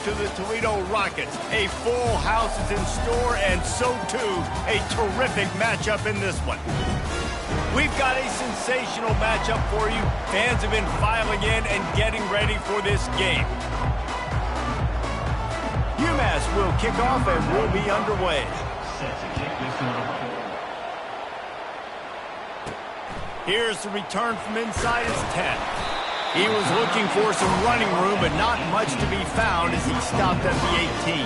to the Toledo Rockets. A full house is in store, and so too a terrific matchup in this one. We've got a sensational matchup for you. Fans have been filing in and getting ready for this game. UMass will kick off and we'll be underway. Here's the return from inside his 10. He was looking for some running room, but not much to be found as he stopped at the 18.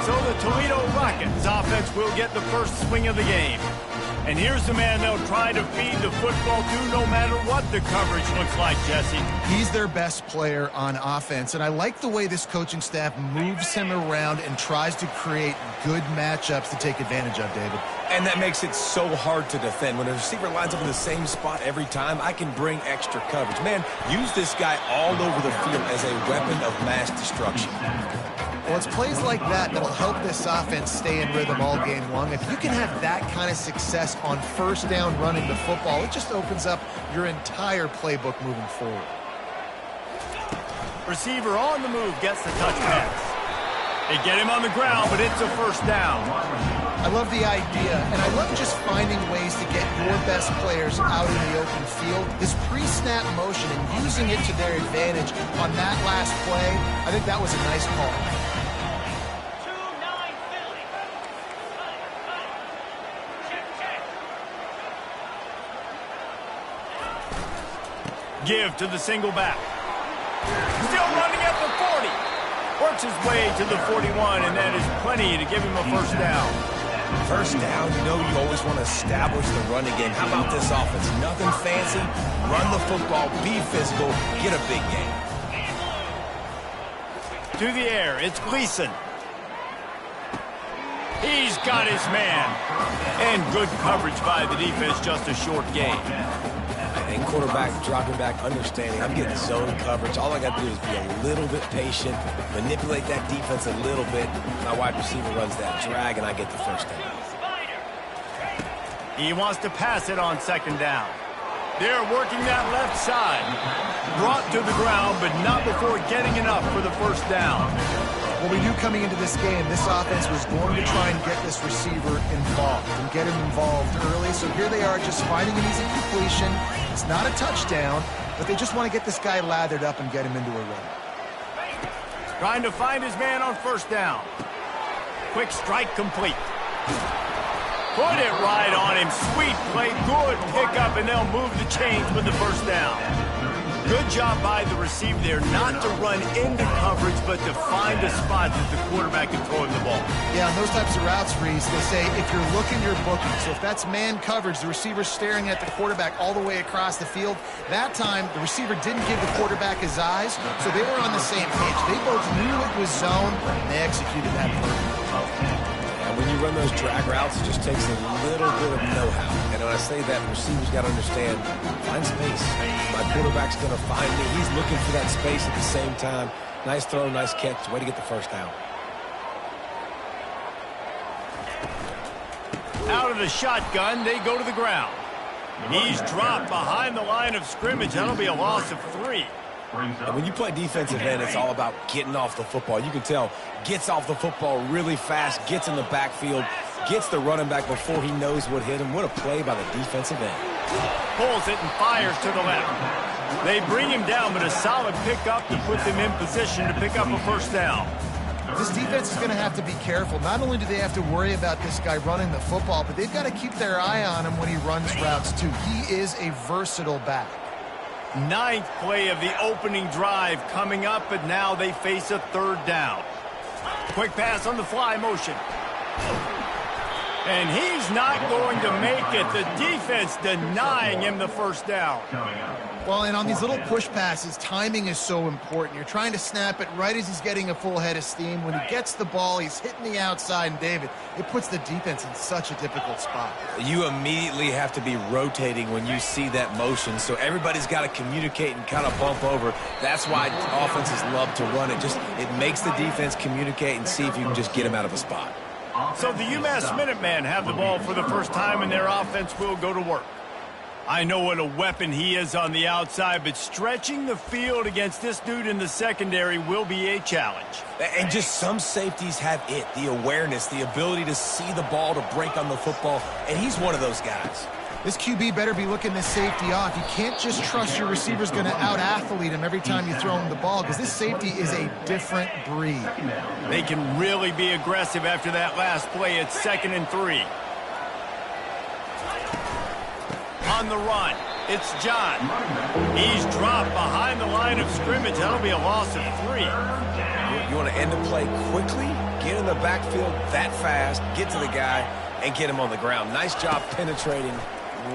So the Toledo Rockets offense will get the first swing of the game. And here's the man they'll try to feed the football to no matter what the coverage looks like, Jesse. He's their best player on offense, and I like the way this coaching staff moves him around and tries to create good matchups to take advantage of, David. And that makes it so hard to defend. When a receiver lines up in the same spot every time, I can bring extra coverage. Man, use this guy all over the field as a weapon of mass destruction. Well, it's plays like that that'll help this offense stay in rhythm all game long. If you can have that kind of success on first down running the football, it just opens up your entire playbook moving forward. Receiver on the move gets the touch pass. They get him on the ground, but it's a first down. I love the idea, and I love just finding ways to get your best players out in the open field. This pre-snap motion and using it to their advantage on that last play, I think that was a nice call. Give to the single back. Still running at the 40. Works his way to the 41, and that is plenty to give him a first down. First down, you know you always want to establish the running game. How about this offense? Nothing fancy. Run the football, be physical, get a big game. To the air, it's Gleason. He's got his man. And good coverage by the defense, just a short gain. And quarterback dropping back, understanding I'm getting zone coverage. All I got to do is be a little bit patient, manipulate that defense a little bit. My wide receiver runs that drag, and I get the first down. He wants to pass it on second down. They're working that left side. Brought to the ground, but not before getting enough for the first down. Well, we knew coming into this game, this offense was going to try and get this receiver involved and get him involved early. So here they are just finding an easy completion. It's not a touchdown, but they just want to get this guy lathered up and get him into a run. Trying to find his man on first down. Quick strike complete. Put it right on him. Sweet play, good pickup, and they'll move the chains with the first down. Good job by the receiver there, not to run into coverage, but to find a spot that the quarterback can throw him the ball. Yeah, on those types of routes, Reese, they say if you're looking, you're booking. So if that's man coverage, the receiver's staring at the quarterback all the way across the field. That time, the receiver didn't give the quarterback his eyes, so they were on the same page. They both knew it was zone, and they executed that perfectly. When you run those drag routes, it just takes a little bit of know-how. And when I say that, the receiver's got to understand, find space. My quarterback's going to find me. He's looking for that space at the same time. Nice throw, nice catch. Way to get the first down. Out of the shotgun, they go to the ground. He's dropped behind the line of scrimmage. That'll be a loss of 3. And when you play defensive end, it's all about getting off the football. You can tell, gets off the football really fast, gets in the backfield, gets the running back before he knows what hit him. What a play by the defensive end. Pulls it and fires to the left. They bring him down, but a solid pickup to put them in position to pick up a first down. This defense is going to have to be careful. Not only do they have to worry about this guy running the football, but they've got to keep their eye on him when he runs routes, too. He is a versatile back. 9th play of the opening drive coming up, but now they face a third down. Quick pass on the fly motion. And he's not going to make it. The defense denying him the first down. Well, and on these little push passes, timing is so important. You're trying to snap it right as he's getting a full head of steam. When he gets the ball, he's hitting the outside, and David, it puts the defense in such a difficult spot. You immediately have to be rotating when you see that motion, so everybody's got to communicate and kind of bump over. That's why offenses love to run it. It makes the defense communicate and see if you can just get him out of a spot. So the UMass Minutemen have the ball for the first time, and their offense will go to work. I know what a weapon he is on the outside, but stretching the field against this dude in the secondary will be a challenge. And just some safeties have it, the awareness, the ability to see the ball, to break on the football, and he's one of those guys. This QB better be looking this safety off. You can't just trust your receiver's going to out-athlete him every time you throw him the ball, because this safety is a different breed. They can really be aggressive after that last play. It's 2nd and 3. On the run, it's John. He's dropped behind the line of scrimmage. That'll be a loss of 3. You want to end the play quickly, get in the backfield that fast, get to the guy, and get him on the ground. Nice job penetrating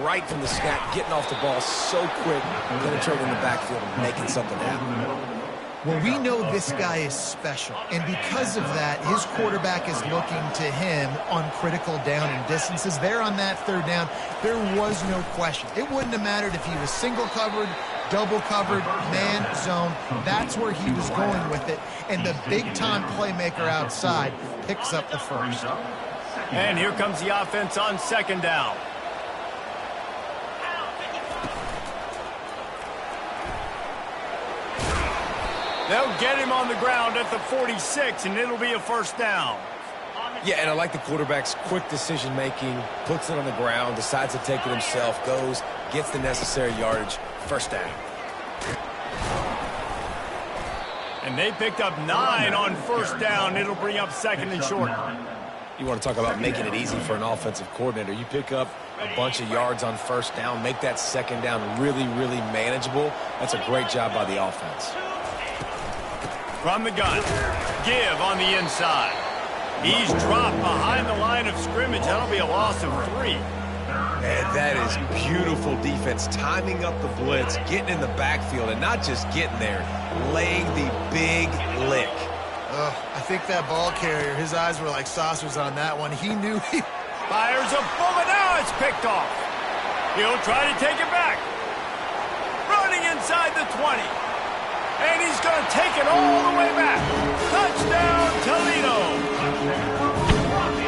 right from the snap, getting off the ball so quick, penetrating the backfield and making something happen. Well, we know this guy is special, and because of that, his quarterback is looking to him on critical down and distances. There on that 3rd down, there was no question. It wouldn't have mattered if he was single covered, double covered, man, zone. That's where he was going with it, and the big-time playmaker outside picks up the first. And here comes the offense on 2nd down. They'll get him on the ground at the 46, and it'll be a 1st down. Yeah, and I like the quarterback's quick decision-making, puts it on the ground, decides to take it himself, goes, gets the necessary yardage, 1st down. And they picked up 9 on 1st down. It'll bring up 2nd and short. You want to talk about making it easy for an offensive coordinator. You pick up a bunch of yards on 1st down, make that 2nd down really, really manageable. That's a great job by the offense. From the gun, give on the inside. He's dropped behind the line of scrimmage. That'll be a loss of 3. And that is beautiful defense, timing up the blitz, getting in the backfield, and not just getting there, laying the big lick. I think that ball carrier, his eyes were like saucers on that one. He knew he... Fires a bullet. Now it's picked off. He'll try to take it back. Running inside the 20. And he's going to take it all the way back. Touchdown, Toledo.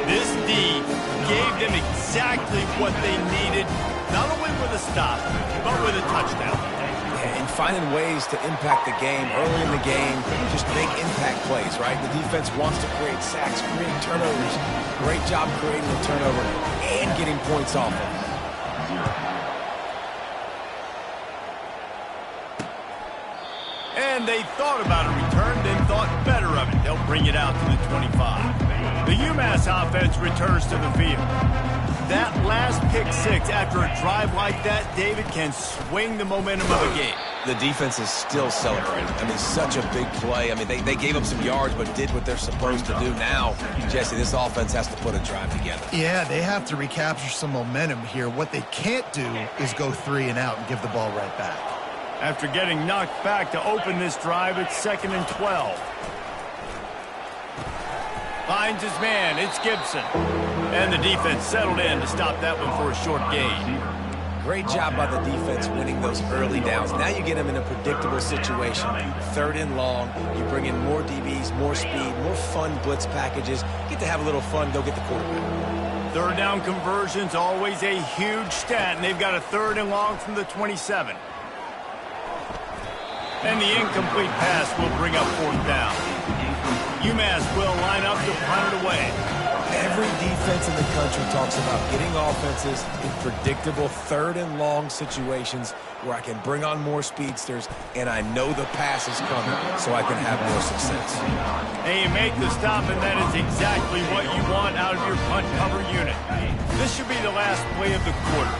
This D gave them exactly what they needed, not only with a stop, but with a touchdown. And finding ways to impact the game early in the game, just make impact plays, right? The defense wants to create sacks, create turnovers. Great job creating the turnover and getting points off of it. And they thought about a return, then thought better of it. They'll bring it out to the 25. The UMass offense returns to the field. That last pick 6 after a drive like that, David, can swing the momentum of a game. The defense is still celebrating. I mean, such a big play. I mean, they gave up some yards but did what they're supposed to do. Now, Jesse, this offense has to put a drive together. Yeah, they have to recapture some momentum here. What they can't do is go 3 and out and give the ball right back. After getting knocked back to open this drive, it's 2nd and 12. Finds his man, it's Gibson. And the defense settled in to stop that one for a short gain. Great job by the defense winning those early downs. Now you get them in a predictable situation. 3rd and long, you bring in more DBs, more speed, more fun blitz packages. Get to have a little fun, go get the quarterback. 3rd down conversion's always a huge stat, and they've got a 3rd and long from the 27. And the incomplete pass will bring up 4th down. UMass will line up to punt it away. Every defense in the country talks about getting offenses in predictable 3rd and long situations where I can bring on more speedsters and I know the pass is coming so I can have more success. And you make the stop, and that is exactly what you want out of your punt cover unit. This should be the last play of the quarter.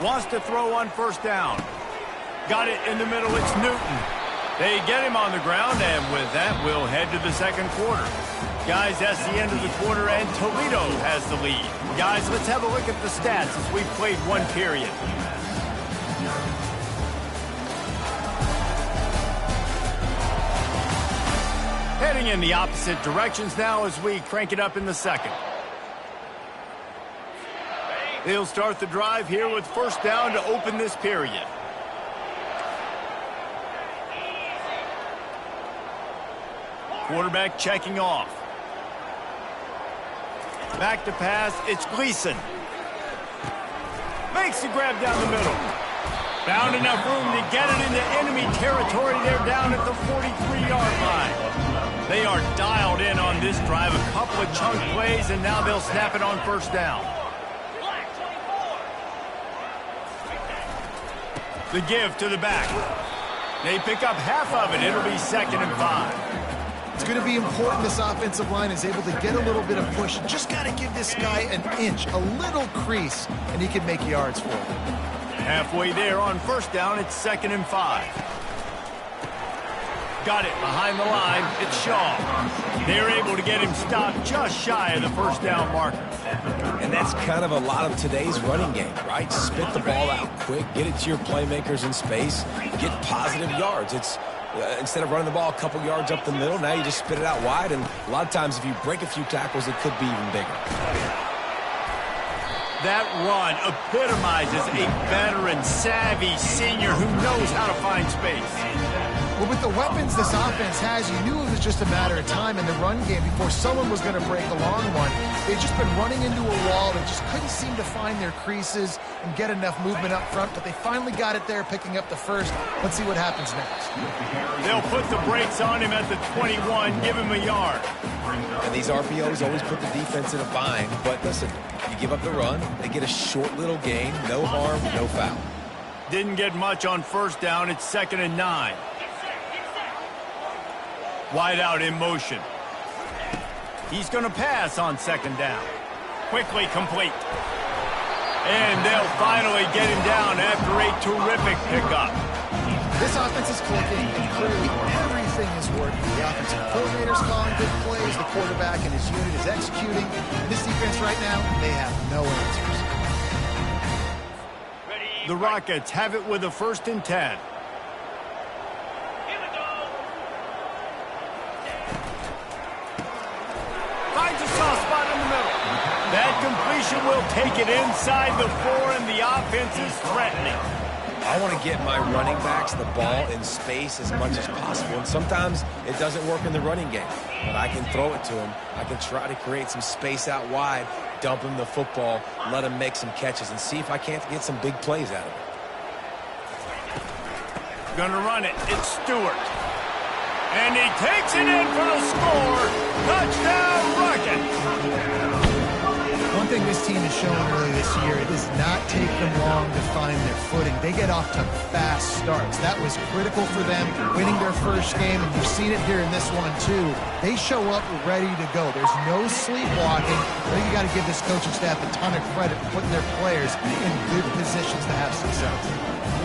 Wants to throw on 1st down. Got it in the middle. It's Newton. They get him on the ground, and with that, we'll head to the 2nd quarter. Guys, that's the end of the quarter, and Toledo has the lead. Guys, let's have a look at the stats as we've played 1 period. Heading in the opposite directions now as we crank it up in the 2nd. They'll start the drive here with 1st down to open this period. Quarterback checking off. Back to pass, it's Gleason. Makes the grab down the middle. Found enough room to get it into enemy territory. They're down at the 43-yard line. They are dialed in on this drive. A couple of chunk plays, and now they'll snap it on first down. The give to the back. They pick up half of it. It'll be 2nd and 5. It's going to be important this offensive line is able to get a little bit of push. Just got to give this guy an inch, a little crease, and he can make yards for it. Halfway there on first down, it's 2nd and 5. Got it behind the line. It's Shaw. They're able to get him stopped just shy of the first down marker. And that's kind of a lot of today's running game, right? Spit the ball out quick, get it to your playmakers in space, get positive yards. It's instead of running the ball a couple yards up the middle, now you just spit it out wide, and a lot of times if you break a few tackles, it could be even bigger. That run epitomizes a veteran, savvy senior who knows how to find space. Well, with the weapons this offense has, you knew it was just a matter of time in the run game before someone was going to break a long one. They've just been running into a wall. They just couldn't seem to find their creases and get enough movement up front, but they finally got it there, picking up the first. Let's see what happens next. They'll put the brakes on him at the 21, give him a yard. And these RPOs always put the defense in a bind, but listen, you give up the run, they get a short little gain, no harm, no foul. Didn't get much on first down. It's 2nd and 9. Wide out in motion. He's going to pass on 2nd down. Quickly complete. And they'll finally get him down after a terrific pickup. This offense is clicking, and clearly everything is working. The offensive coordinator's calling good plays. The quarterback and his unit is executing. And this defense right now, they have no answers. The Rockets have it with a 1st and 10. That completion will take it inside the 4, and the offense is threatening. I want to get my running backs the ball in space as much as possible, and sometimes it doesn't work in the running game. But I can throw it to him. I can try to create some space out wide, dump him the football, let him make some catches, and see if I can't get some big plays out of him. Gonna run it. It's Stewart. And he takes it in for the score. Touchdown, Rockets. One thing this team has shown early this year, it does not take them long to find their footing. They get off to fast starts. That was critical for them, winning their first game, and you've seen it here in this one too. They show up ready to go. There's no sleepwalking. I think you got to give this coaching staff a ton of credit for putting their players in good positions to have success.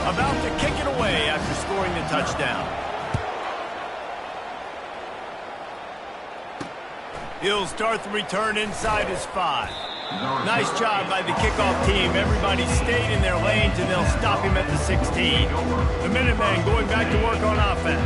About to kick it away after scoring the touchdown. He'll start the return inside his 5. Nice job by the kickoff team. Everybody stayed in their lanes, and they'll stop him at the 16. The Minutemen going back to work on offense.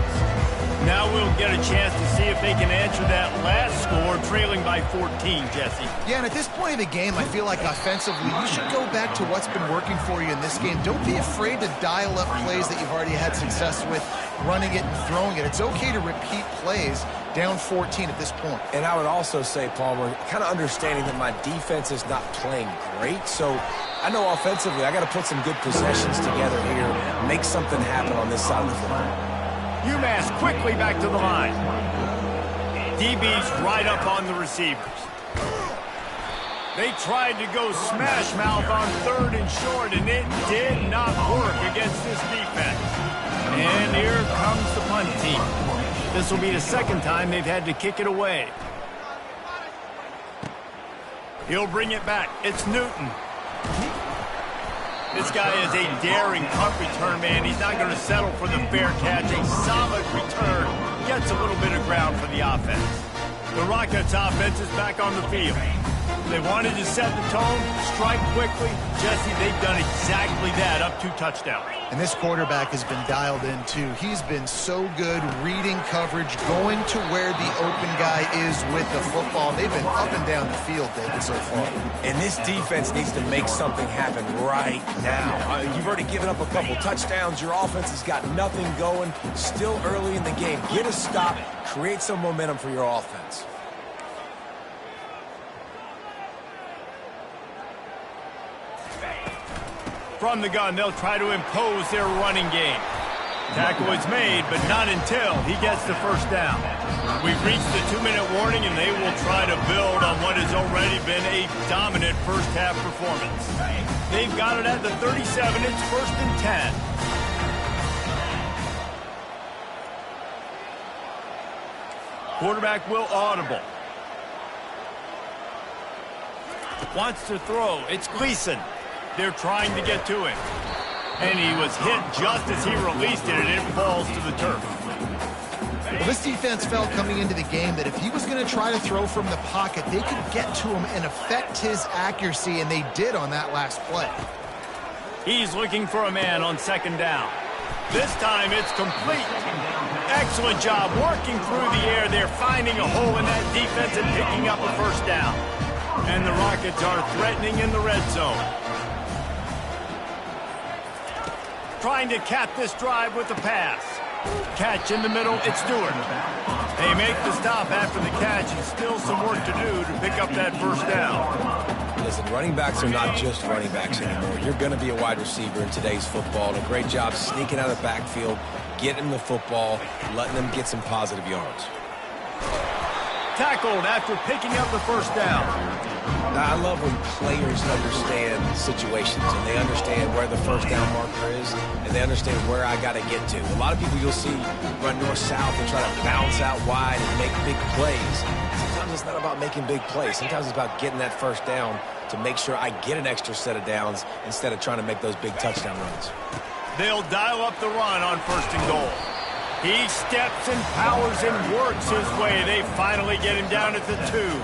Now we'll get a chance to see if they can answer that last score, trailing by 14, Jesse. Yeah, and at this point of the game, I feel like offensively, you should go back to what's been working for you in this game. Don't be afraid to dial up plays that you've already had success with, running it and throwing it. It's okay to repeat plays down 14 at this point. And I would also say, Palmer, kind of understanding that my defense is not playing great, so I know offensively I got to put some good possessions together here, make something happen on this side of the football. UMass quickly back to the line. DB's right up on the receivers. They tried to go smash mouth on 3rd and short, and it did not work against this defense. And here comes the punt team. This will be the 2nd time they've had to kick it away. He'll bring it back. It's Newton. This guy is a daring punt return man. He's not going to settle for the fair catch. A solid return. Gets a little bit of ground for the offense. The Rockets offense is back on the field. They wanted to set the tone, strike quickly. Jesse, they've done exactly that, up 2 touchdowns. And this quarterback has been dialed in, too. He's been so good reading coverage, going to where the open guy is with the football. They've been up and down the field, David, so far. And this defense needs to make something happen right now. You've already given up a couple touchdowns. Your offense has got nothing going. Still early in the game. Get a stop. Create some momentum for your offense. From the gun, they'll try to impose their running game. Tackle is made, but not until he gets the first down. We've reached the 2-minute warning, and they will try to build on what has already been a dominant first-half performance. They've got it at the 37. It's 1st and 10. Quarterback will audible. Wants to throw. It's Gleason. They're trying to get to him. And he was hit just as he released it, and it falls to the turf. Well, this defense felt coming into the game that if he was going to try to throw from the pocket, they could get to him and affect his accuracy, and they did on that last play. He's looking for a man on 2nd down. This time it's complete. Excellent job working through the air. They're finding a hole in that defense and picking up a 1st down. And the Rockets are threatening in the red zone. Trying to cap this drive with the pass. Catch in the middle, it's Stewart. They make the stop after the catch, and still some work to do to pick up that 1st down. Listen, running backs are not just running backs anymore. You're going to be a wide receiver in today's football, and a great job sneaking out of the backfield, getting the football, letting them get some positive yards. Tackled after picking up the 1st down. Now, I love when players understand situations and they understand where the 1st down marker is and they understand where I got to get to. A lot of people you'll see run north-south and try to bounce out wide and make big plays. Sometimes it's not about making big plays. Sometimes it's about getting that 1st down to make sure I get an extra set of downs instead of trying to make those big touchdown runs. They'll dial up the run on 1st and goal. He steps and powers and works his way. They finally get him down at the 2.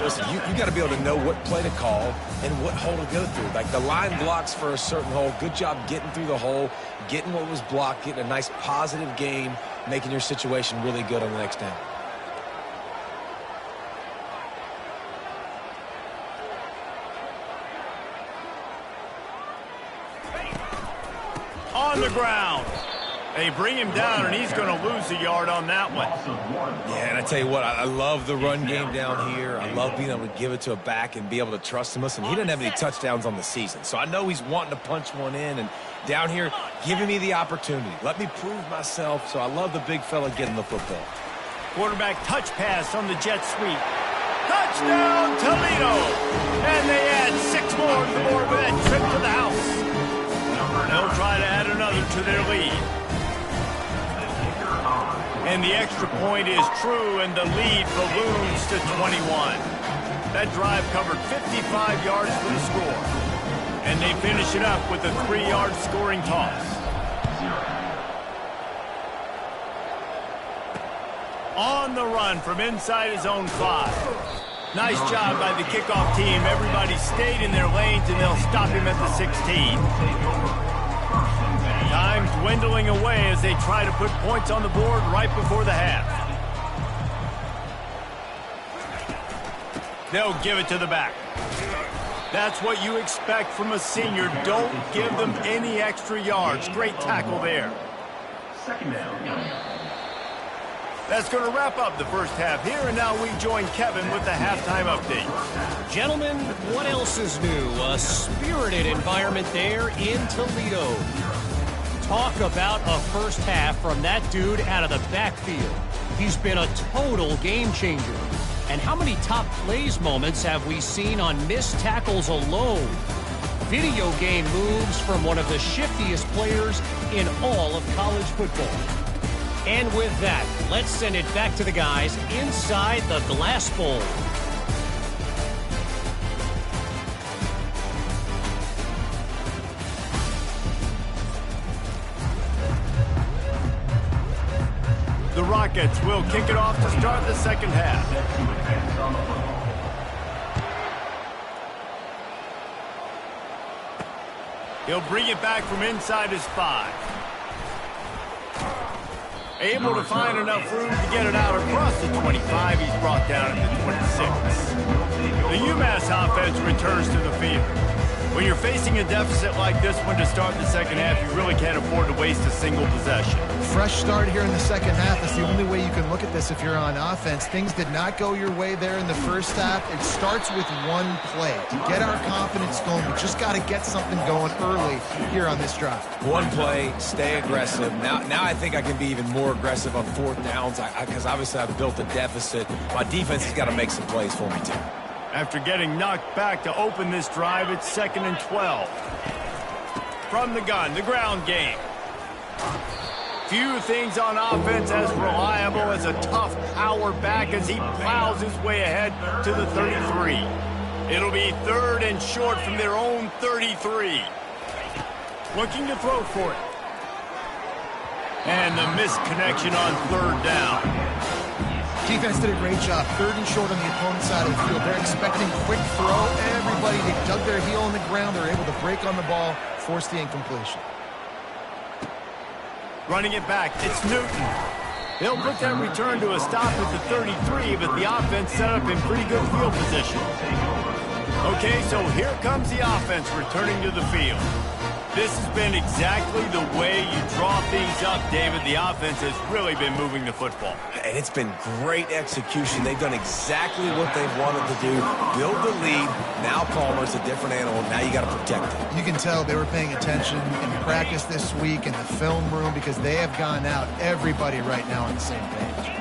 Listen, you got to be able to know what play to call and what hole to go through. Like the line blocks for a certain hole. Good job getting through the hole, getting what was blocked, getting a nice positive game, making your situation really good on the next down. On the ground. They bring him down, and he's going to lose a yard on that one. Yeah, and I tell you what, I love the run game down here. I love being able to give it to a back and be able to trust him. Listen, he didn't have any touchdowns on the season, so I know he's wanting to punch one in. And down here, giving me the opportunity. Let me prove myself, so I love the big fella getting the football. Quarterback touch pass on the jet sweep. Touchdown, Toledo! And they add 6 more to the board with that trip to the house. They'll try to add another to their lead. And the extra point is true, and the lead balloons to 21. That drive covered 55 yards for the score. And they finish it up with a 3-yard scoring toss. On the run from inside his own 5. Nice job by the kickoff team. Everybody stayed in their lanes, and they'll stop him at the 16. Time dwindling away as they try to put points on the board right before the half. They'll give it to the back. That's what you expect from a senior. Don't give them any extra yards. Great tackle there. 2nd down. That's going to wrap up the first half here, and now we join Kevin with the halftime update. Gentlemen, what else is new? A spirited environment there in Toledo. Talk about a first half from that dude out of the backfield. He's been a total game changer. And how many top plays moments have we seen on missed tackles alone? Video game moves from one of the shiftiest players in all of college football. And with that, let's send it back to the guys inside the Glass Bowl. The Rockets will kick it off to start the second half. He'll bring it back from inside his 5. Able to find enough room to get it out across the 25. He's brought down at the 26. The UMass offense returns to the field. When you're facing a deficit like this one to start the second half, you really can't afford to waste a single possession. Fresh start here in the second half. That's the only way you can look at this if you're on offense. Things did not go your way there in the first half. It starts with one play. To get our confidence going, we just got to get something going early here on this drive. One play, stay aggressive. Now I think I can be even more aggressive on fourth downs because obviously I've built a deficit. My defense has got to make some plays for me too. After getting knocked back to open this drive, it's 2nd and 12. From the gun, the ground game. Few things on offense as reliable as a tough power back as he plows his way ahead to the 33. It'll be 3rd and short from their own 33. Looking to throw for it. And the missed connection on 3rd down. Defense did a great job. 3rd and short on the opponent's side of the field. They're expecting quick throw. Everybody, they dug their heel on the ground. They're able to break on the ball, force the incompletion. Running it back, it's Newton. They'll put that return to a stop at the 33, but the offense set up in pretty good field position. Okay, so here comes the offense returning to the field. This has been exactly the way you draw things up, David. The offense has really been moving the football. And it's been great execution. They've done exactly what they've wanted to do. Build the lead. Now Palmer's a different animal. Now you got to protect it. You can tell they were paying attention in practice this week in the film room because they have gone out, everybody right now on the same page.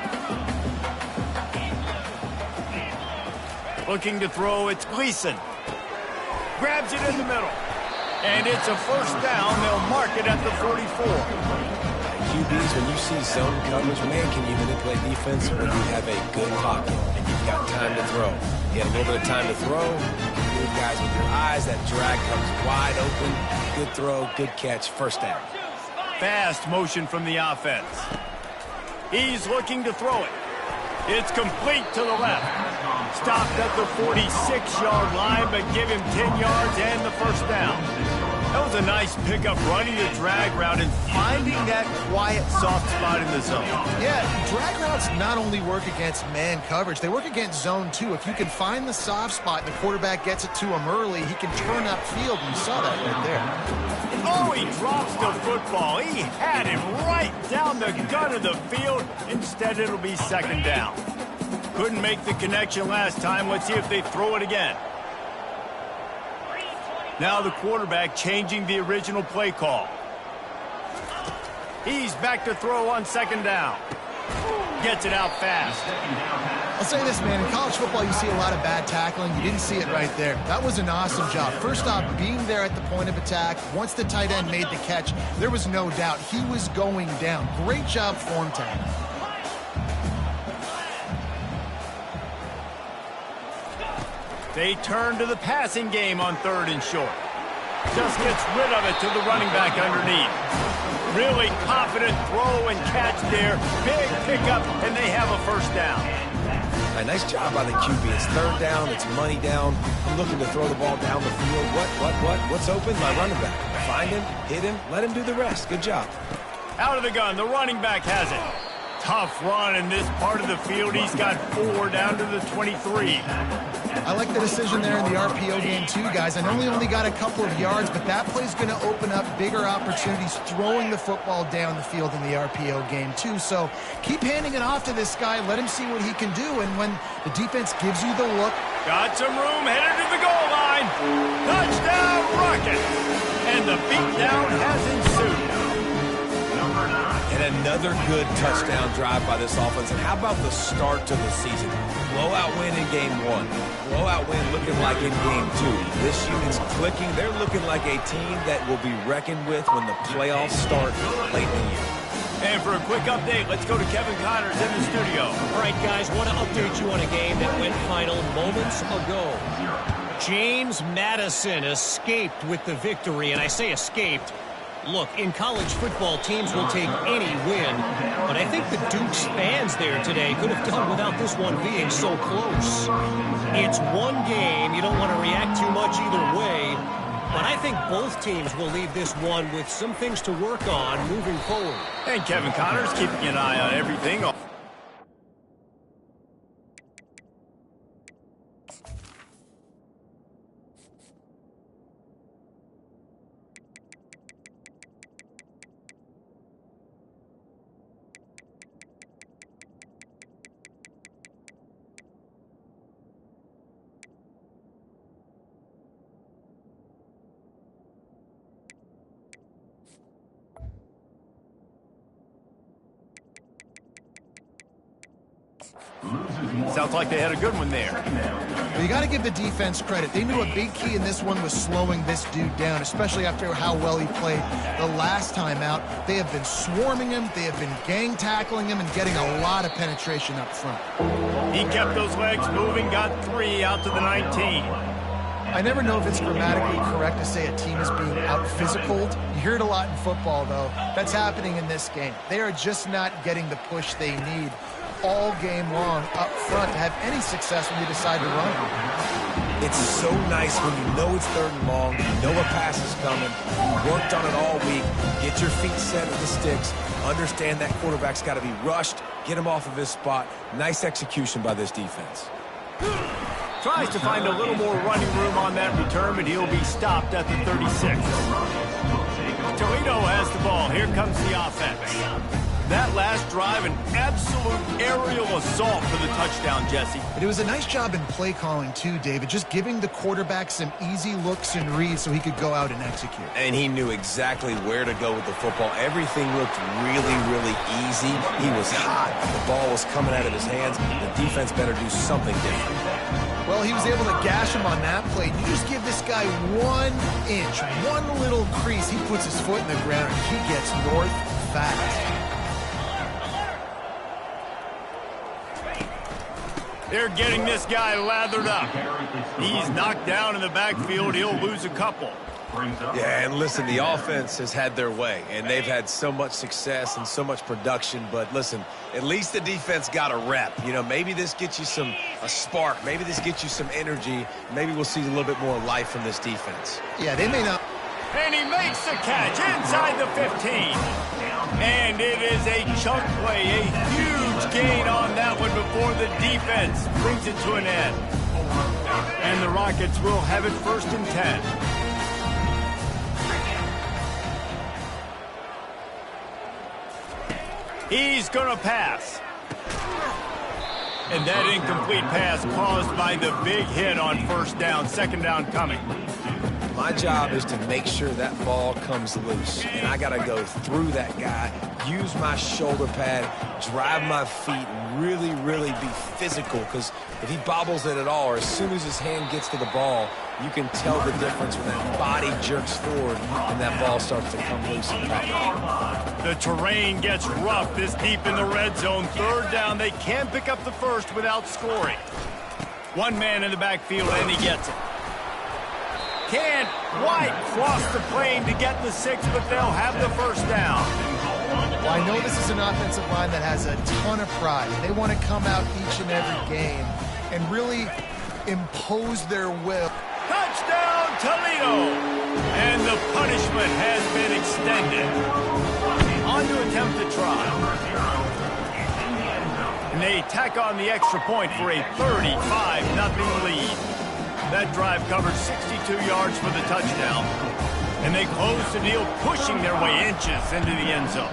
Looking to throw, it's Gleason. Grabs it in the middle. And it's a 1st down. They'll mark it at the 44. QBs, when you see zone coverage, man, can you manipulate defense when you have a good pocket and you've got time to throw? You have a little bit of time to throw. You move guys with your eyes. That drag comes wide open. Good throw, good catch, 1st down. Fast motion from the offense. He's looking to throw it. It's complete to the left. Stopped at the 46-yard line, but give him 10 yards and the 1st down. That was a nice pickup, running the drag route and finding that quiet, soft spot in the zone. Yeah, drag routes not only work against man coverage, they work against zone too. If you can find the soft spot and the quarterback gets it to him early, he can turn upfield, and you saw that right there. Oh, he drops the football. He had him right down the gut of the field. Instead, it'll be 2nd down. Couldn't make the connection last time. Let's see if they throw it again. Now the quarterback changing the original play call. He's back to throw on 2nd down. Gets it out fast. I'll say this, man. In college football, you see a lot of bad tackling. You didn't see it right there. That was an awesome job. First off, being there at the point of attack. Once the tight end made the catch, there was no doubt he was going down. Great job form tackling. They turn to the passing game on 3rd and short. Just gets rid of it to the running back underneath. Really confident throw and catch there. Big pickup, and they have a 1st down. A nice job by the QB. It's 3rd down. It's money down. I'm looking to throw the ball down the field. What's open? My running back. Find him, hit him, let him do the rest. Good job. Out of the gun, the running back has it. Tough run in this part of the field. He's got 4 down to the 23. I like the decision there in the RPO game too, guys. I know we only got a couple of yards, but that play's going to open up bigger opportunities throwing the football down the field in the RPO game too. So keep handing it off to this guy. Let him see what he can do. And when the defense gives you the look. Got some room, headed to the goal line. Touchdown, Rocket. And the beatdown has ensued. And another good touchdown drive by this offense. And how about the start to the season? Blowout win in game 1. Blowout win looking like in game 2. This unit's clicking. They're looking like a team that will be reckoned with when the playoffs start late in the year. And for a quick update, let's go to Kevin Connors in the studio. All right, guys, want to update you on a game that went final moments ago. James Madison escaped with the victory, and I say escaped. Look, in college football, teams will take any win, but I think the Duke's fans there today could have done without this one being so close. It's one game. You don't want to react too much either way, but I think both teams will leave this one with some things to work on moving forward. And Kevin Connors keeping an eye on everything. Sounds like they had a good one there. Well, you got to give the defense credit. They knew a big key in this one was slowing this dude down, especially after how well he played the last time out. They have been swarming him, they have been gang tackling him, and getting a lot of penetration up front. He kept those legs moving, got 3 out to the 19. I never know if it's grammatically correct to say a team is being out-physicaled. You hear it a lot in football, though. That's happening in this game. They are just not getting the push they need all game long up front to have any success when you decide to run. It's so nice when you know it's 3rd and long, you know a pass is coming, you worked on it all week, get your feet set at the sticks, understand that quarterback's got to be rushed, get him off of his spot. Nice execution by this defense. Tries to find a little more running room on that return, but he'll be stopped at the 36. Toledo has the ball. Here comes the offense. That last drive, an absolute aerial assault for the touchdown, Jesse. But it was a nice job in play calling, too, David, just giving the quarterback some easy looks and reads so he could go out and execute. And he knew exactly where to go with the football. Everything looked really, really easy. He was hot. The ball was coming out of his hands. The defense better do something different. Well, he was able to gash him on that play. You just give this guy 1 inch, one little crease. He puts his foot in the ground, and he gets north fast. They're getting this guy lathered up. He's knocked down in the backfield. He'll lose a couple. Yeah, and listen, the offense has had their way, and they've had so much success and so much production. But listen, at least the defense got a rep. You know, maybe this gets you a spark. Maybe this gets you some energy. Maybe we'll see a little bit more life from this defense. Yeah, they may not. And he makes the catch inside the 15. And it is a chunk play, a huge gain on that one before the defense brings it to an end. And the Rockets will have it 1st and 10. He's going to pass. And that incomplete pass caused by the big hit on 1st down, 2nd down coming. My job is to make sure that ball comes loose, and I got to go through that guy, use my shoulder pad, drive my feet, and really, really be physical, because if he bobbles it at all, or as soon as his hand gets to the ball, you can tell the difference when that body jerks forward and that ball starts to come loose and pop. The terrain gets rough this deep in the red zone. 3rd down, they can't pick up the 1st without scoring. 1 man in the backfield, and he gets it. Can't quite cross the plane to get the 6, but they'll have the 1st down. Well, I know this is an offensive line that has a ton of pride. They want to come out each and every game and really impose their will. Touchdown, Toledo! And the punishment has been extended. On to attempt the try. And they tack on the extra point for a 35-0 lead. That drive covered 62 yards for the touchdown. And they close the deal, pushing their way inches into the end zone.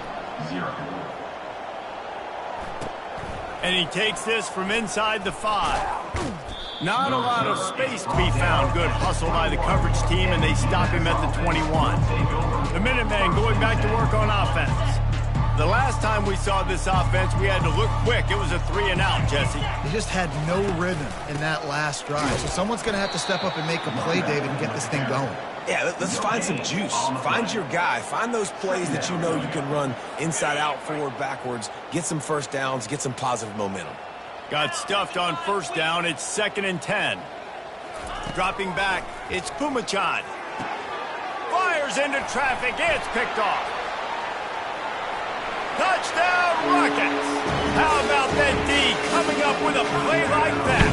And he takes this from inside the 5. Not a lot of space to be found. Good hustle by the coverage team, and they stop him at the 21. The Minutemen going back to work on offense. The last time we saw this offense, we had to look quick. It was a 3-and-out, Jesse. They just had no rhythm in that last drive. So someone's going to have to step up and make a play, David, and get this thing going. Yeah, let's find some juice. Find your guy. Find those plays that you know you can run inside out, forward, backwards. Get some 1st downs. Get some positive momentum. Got stuffed on 1st down. It's 2nd and 10. Dropping back, it's Pumachan. Fires into traffic. It's picked off. Touchdown, Rockets! How about that D coming up with a play like that?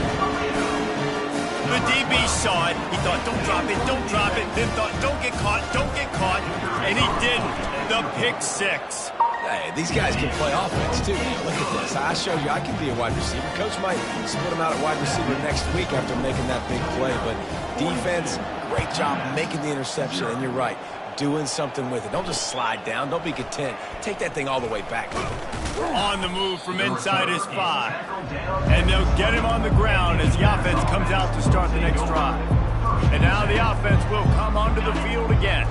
The DB saw it. He thought, don't drop it, don't drop it. Then thought, don't get caught, don't get caught. And he didn't. The pick 6. Hey, these guys can play offense, too. Look at this. I showed you I can be a wide receiver. Coach might split him out at wide receiver next week after making that big play. But defense, great job making the interception. And you're right, doing something with it. Don't just slide down. Don't be content. Take that thing all the way back. On the move from inside his 5. And they'll get him on the ground as the offense comes out to start the next drive. And now the offense will come onto the field again.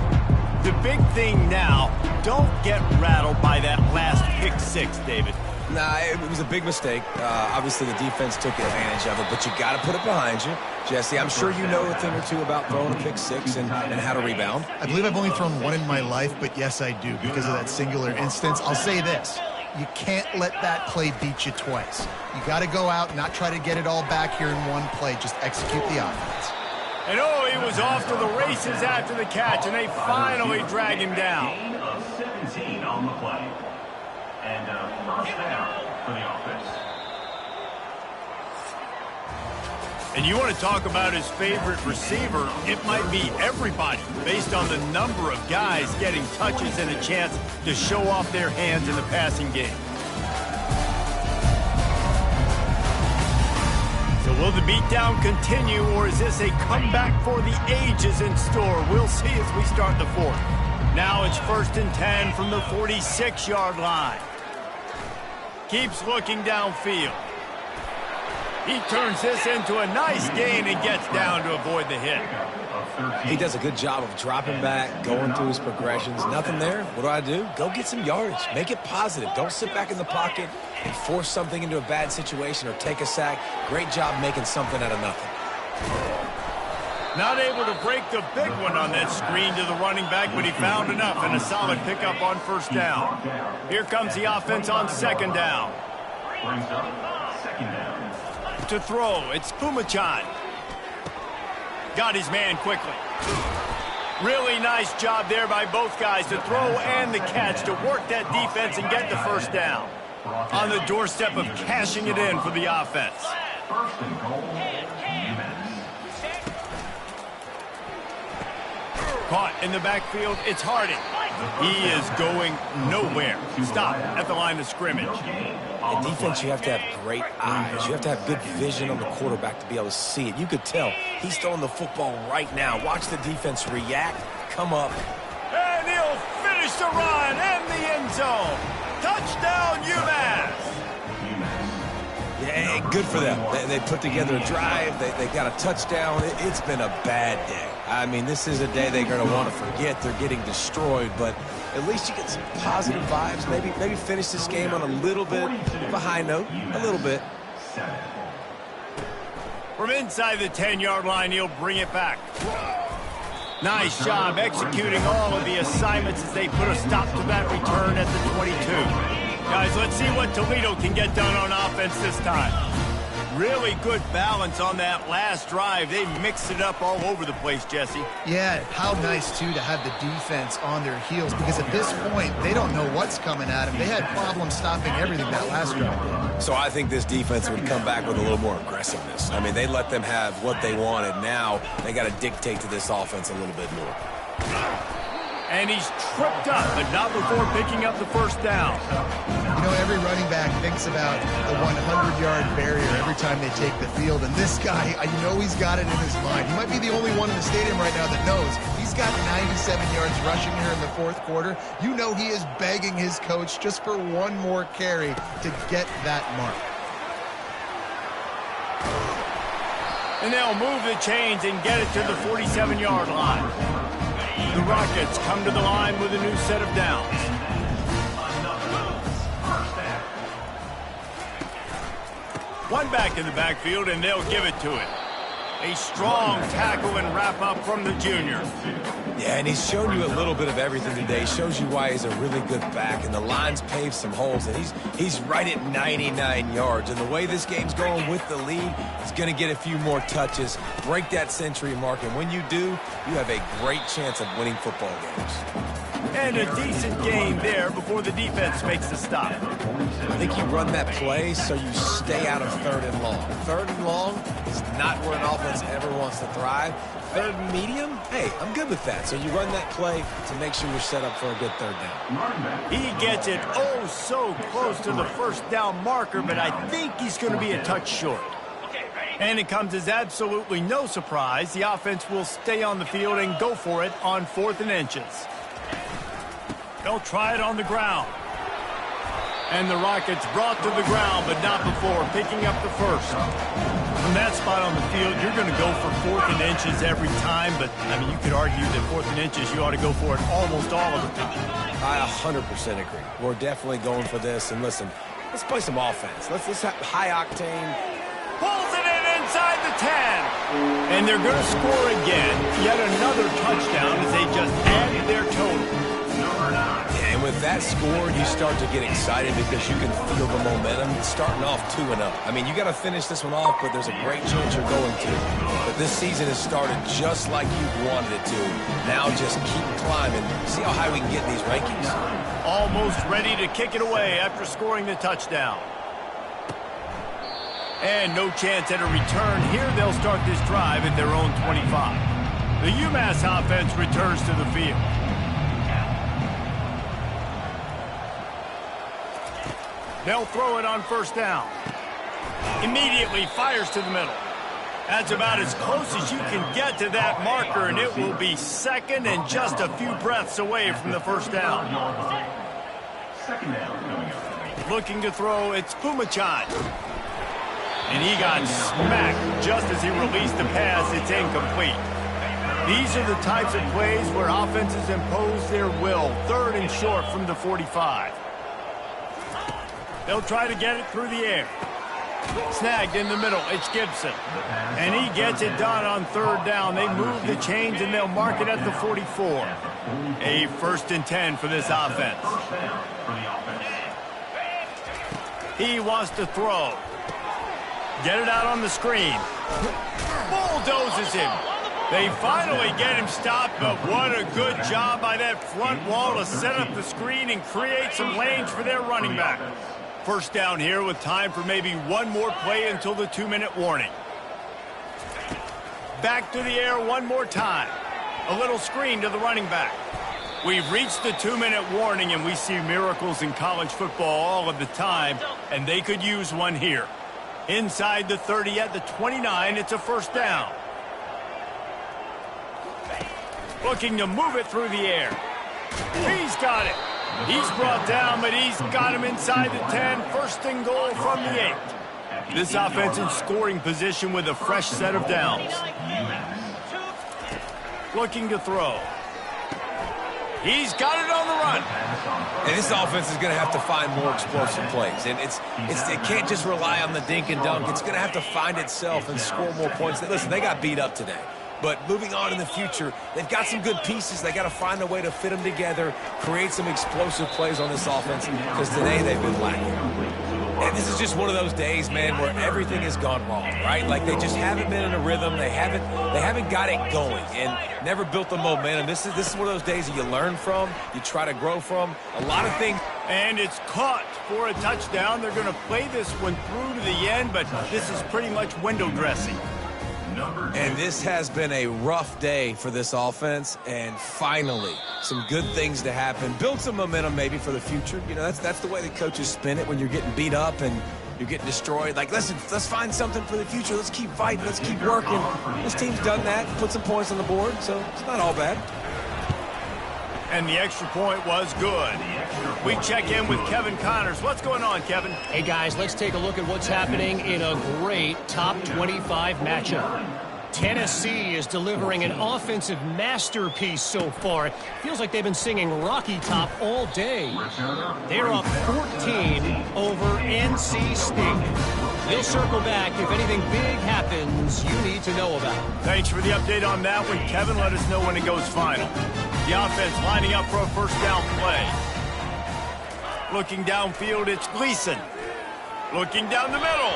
The big thing now, don't get rattled by that last pick 6, David. Nah, it was a big mistake. Obviously, the defense took advantage of it, but you got to put it behind you. Jesse, I'm sure you know a thing or two about throwing a pick six and how to rebound. I believe I've only thrown one in my life, but yes, I do because of that singular instance. I'll say this. You can't let that play beat you twice. You got to go out and not try to get it all back here in one play. Just execute the offense. And he was off to the races after the catch, and they finally drag him down. Gain of 17 on the play. And first down for the offense. And you want to talk about his favorite receiver, it might be everybody, based on the number of guys getting touches and a chance to show off their hands in the passing game. So will the beatdown continue, or is this a comeback for the ages in store? We'll see as we start the fourth. Now it's 1st and 10 from the 46-yard line. Keeps looking downfield. He turns this into a nice gain and gets down to avoid the hit. He does a good job of dropping back, going through his progressions. Nothing there. What do? Go get some yardage. Make it positive. Don't sit back in the pocket and force something into a bad situation or take a sack. Great job making something out of nothing. Not able to break the big one on that screen to the running back, but he found enough and a solid pickup on 1st down. Here comes the offense on 2nd down. Brings up 2nd down. To throw, it's Pumachan. Got his man quickly. Really nice job there by both guys to throw and the catch to work that defense and get the 1st down. On the doorstep of cashing it in for the offense. 1st and goal. Caught in the backfield, it's Harding. He is going nowhere. Stop at the line of scrimmage. In defense, you have to have great eyes. You have to have good vision on the quarterback to be able to see it. You could tell he's throwing the football right now. Watch the defense react, come up. And he'll finish the run and the end zone. Touchdown, UMass. Yeah, good for them. They put together a drive. They got a touchdown. It's been a bad day. I mean, this is a day they're going to want to forget. They're getting destroyed, but at least you get some positive vibes. Maybe finish this game on a little bit of a high note. A little bit. From inside the 10-yard line, he'll bring it back. Nice job executing all of the assignments as they put a stop to that return at the 22. Guys, let's see what Toledo can get done on offense this time. Really good balance on that last drive. They mixed it up all over the place, Jesse. Yeah, how nice, too, to have the defense on their heels because at this point, they don't know what's coming at them. They had problems stopping everything that last drive. So I think this defense would come back with a little more aggressiveness. I mean, they let them have what they wanted. Now they got to dictate to this offense a little bit more. And he's tripped up, but not before picking up the 1st down. You know, every running back thinks about the 100-yard barrier every time they take the field. And this guy, I know he's got it in his mind. He might be the only one in the stadium right now that knows he's got 97 yards rushing here in the 4th quarter. You know he is begging his coach just for one more carry to get that mark. And they'll move the chains and get it to the 47-yard line. The Rockets come to the line with a new set of downs. One back in the backfield, and they'll give it to it. A strong tackle and wrap up from the junior. Yeah, and he's shown you a little bit of everything today. Shows you why he's a really good back, and the line's paved some holes, and he's right at 99 yards. And the way this game's going with the lead, he's going to get a few more touches, break that century mark, and when you do, you have a great chance of winning football games. And a decent gain there before the defense makes the stop. I think you run that play so you stay out of 3rd and long. 3rd and long is not where an offense ever wants to thrive. 3rd and medium, hey, I'm good with that. So you run that play to make sure you're set up for a good 3rd down. He gets it oh so close to the 1st down marker, but I think he's going to be a touch short. And it comes as absolutely no surprise. The offense will stay on the field and go for it on 4th and inches. They'll try it on the ground. And the Rockets brought to the ground, but not before picking up the 1st. From that spot on the field, you're going to go for 4th and inches every time, but, I mean, you could argue that 4th and inches, you ought to go for it almost all of the time. I 100% agree. We're definitely going for this, and listen, let's play some offense. Let's have high octane. Pulls it in inside the 10. And they're going to score again. Yet another touchdown as they just added their total. Number 9. And with that score, you start to get excited because you can feel the momentum starting off 2-0. I mean, you got to finish this one off, but there's a great chance you're going to. But this season has started just like you wanted it to. Now just keep climbing. See how high we can get in these rankings. Almost ready to kick it away after scoring the touchdown. And no chance at a return. Here they'll start this drive at their own 25. The UMass offense returns to the field. They'll throw it on first down. Immediately fires to the middle. That's about as close as you can get to that marker, and it will be second and just a few breaths away from the first down. Second down coming up. Looking to throw, it's Fumachan. And he got smacked just as he released the pass. It's incomplete. These are the types of plays where offenses impose their will. 3rd and short from the 45. They'll try to get it through the air. Snagged in the middle. It's Gibson. And he gets it done on 3rd down. They move the chains and they'll mark it at the 44. A 1st and 10 for this offense. First down for the offense. He wants to throw. Get it out on the screen. Bulldozes him. They finally get him stopped, but what a good job by that front wall to set up the screen and create some lanes for their running back. First down here with time for maybe one more play until the 2-minute warning. Back to the air one more time. A little screen to the running back. We've reached the 2-minute warning, and we see miracles in college football all of the time, and they could use one here. Inside the 30 at the 29, it's a first down. Looking to move it through the air. He's got it. He's brought down, but he's got him inside the 10. 1st and goal from the 8. This offense in scoring position with a fresh set of downs. Looking to throw. He's got it on the run. And this offense is going to have to find more explosive plays. And it can't just rely on the dink and dunk. It's going to have to find itself and score more points. Listen, they got beat up today. But moving on in the future, they've got some good pieces. They got to find a way to fit them together, create some explosive plays on this offense, because today they've been lacking. And this is just one of those days, man, where everything has gone wrong, right? Like they just haven't been in a rhythm. They haven't got it going and never built the momentum. This is one of those days that you learn from, you try to grow from. A lot of things. And it's caught for a touchdown. They're going to play this one through to the end, but this is pretty much window dressing. And this has been a rough day for this offense, and finally some good things to happen. Build some momentum maybe for the future. You know, that's the way the coaches spin it when you're getting beat up and you're getting destroyed. Like, listen, let's find something for the future. Let's keep fighting. Let's keep working. This team's done that, put some points on the board, so it's not all bad. And the extra point was good. We check in with Kevin Connors. What's going on, Kevin? Hey, guys, let's take a look at what's happening in a great top 25 matchup. Tennessee is delivering an offensive masterpiece so far. It feels like they've been singing Rocky Top all day. They're up 14 over NC State. We'll circle back if anything big happens you need to know about. Thanks for the update on that one, Kevin. Let us know when it goes final. The offense lining up for a first down play. Looking downfield, it's Gleason. Looking down the middle.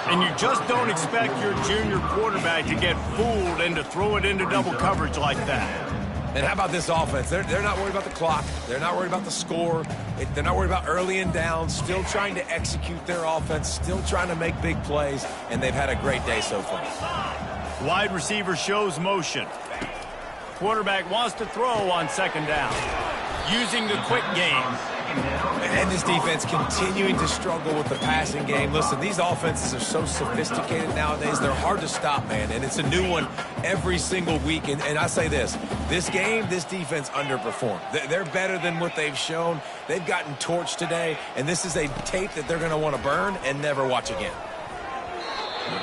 And you just don't expect your junior quarterback to get fooled and to throw it into double coverage like that. And how about this offense? They're not worried about the clock. They're not worried about the score. They're not worried about early and down. Still trying to execute their offense. Still trying to make big plays. And they've had a great day so far. Wide receiver shows motion. Quarterback wants to throw on second down. Using the quick game. And this defense continuing to struggle with the passing game. Listen, these offenses are so sophisticated nowadays. They're hard to stop, man. And it's a new one every single week. And I say this game, this defense underperformed. They're better than what they've shown. They've gotten torched today. And this is a tape that they're going to want to burn and never watch again.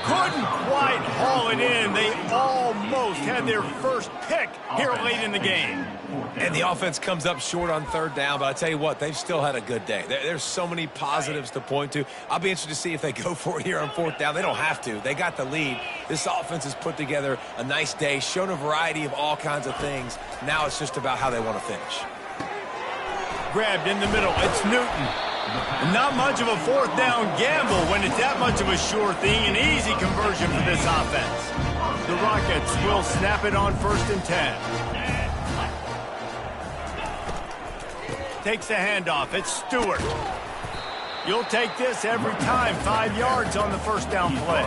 Couldn't quite haul it in. They almost had their first pick here late in the game. And the offense comes up short on third down, but I tell you what, they've still had a good day. There's so many positives to point to. I'll be interested to see if they go for it here on fourth down. They don't have to. They got the lead. This offense has put together a nice day, shown a variety of all kinds of things. Now it's just about how they want to finish. Grabbed in the middle. It's Newton. Not much of a fourth down gamble when it's that much of a sure thing. An easy conversion for this offense. The Rockets will snap it on 1st and 10. Takes the handoff. It's Stewart. You'll take this every time. 5 yards on the first down play.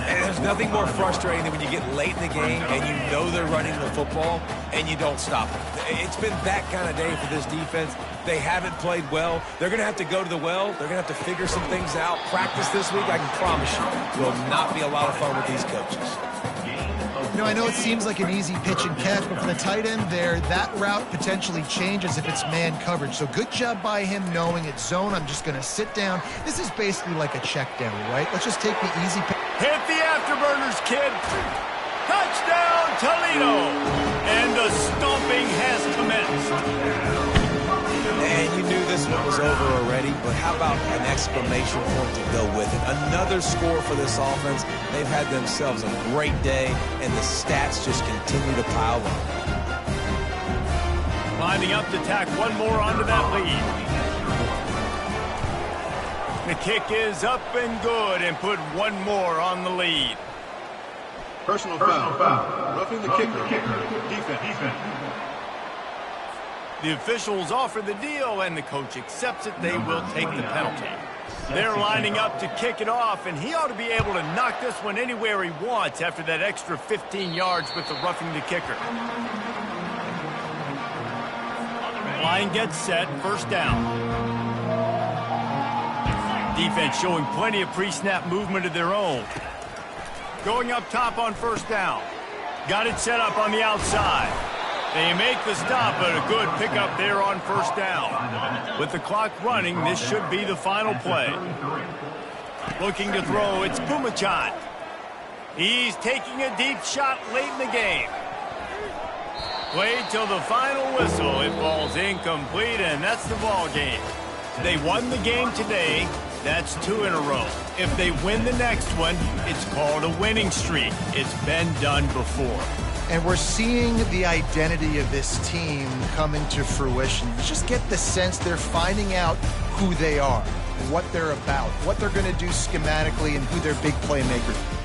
And there's nothing more frustrating than when you get late in the game and you know they're running the football and you don't stop it. It's been that kind of day for this defense. They haven't played well. They're going to have to go to the well. They're going to have to figure some things out. Practice this week, I can promise you, will not be a lot of fun with these coaches. You know, I know it seems like an easy pitch and catch, but for the tight end there, that route potentially changes if it's man coverage. So good job by him knowing it's zone. I'm just going to sit down. This is basically like a check down, right? Let's just take the easy pitch. Hit the afterburners, kid. Touchdown, Toledo. And the stomping has commenced. And you knew this one was over already, but how about an exclamation point to go with it? Another score for this offense. They've had themselves a great day, and the stats just continue to pile up. Lining up to tack one more onto that lead. The kick is up and good and put one more on the lead. Personal foul. Roughing the kicker. Defense. The officials offer the deal, and the coach accepts it. They will take the penalty. They're lining up to kick it off, and he ought to be able to knock this one anywhere he wants after that extra 15 yards with the roughing the kicker. Line gets set, 1st down. Defense showing plenty of pre-snap movement of their own. Going up top on 1st down. Got it set up on the outside. They make the stop, but a good pickup there on 1st down. With the clock running, this should be the final play. Looking to throw, it's Pumachan. He's taking a deep shot late in the game. Played till the final whistle. It falls incomplete, and that's the ball game. They won the game today. That's 2 in a row. If they win the next one, it's called a winning streak. It's been done before. And we're seeing the identity of this team come into fruition. You just get the sense they're finding out who they are, what they're about, what they're going to do schematically, and who their big playmakers are.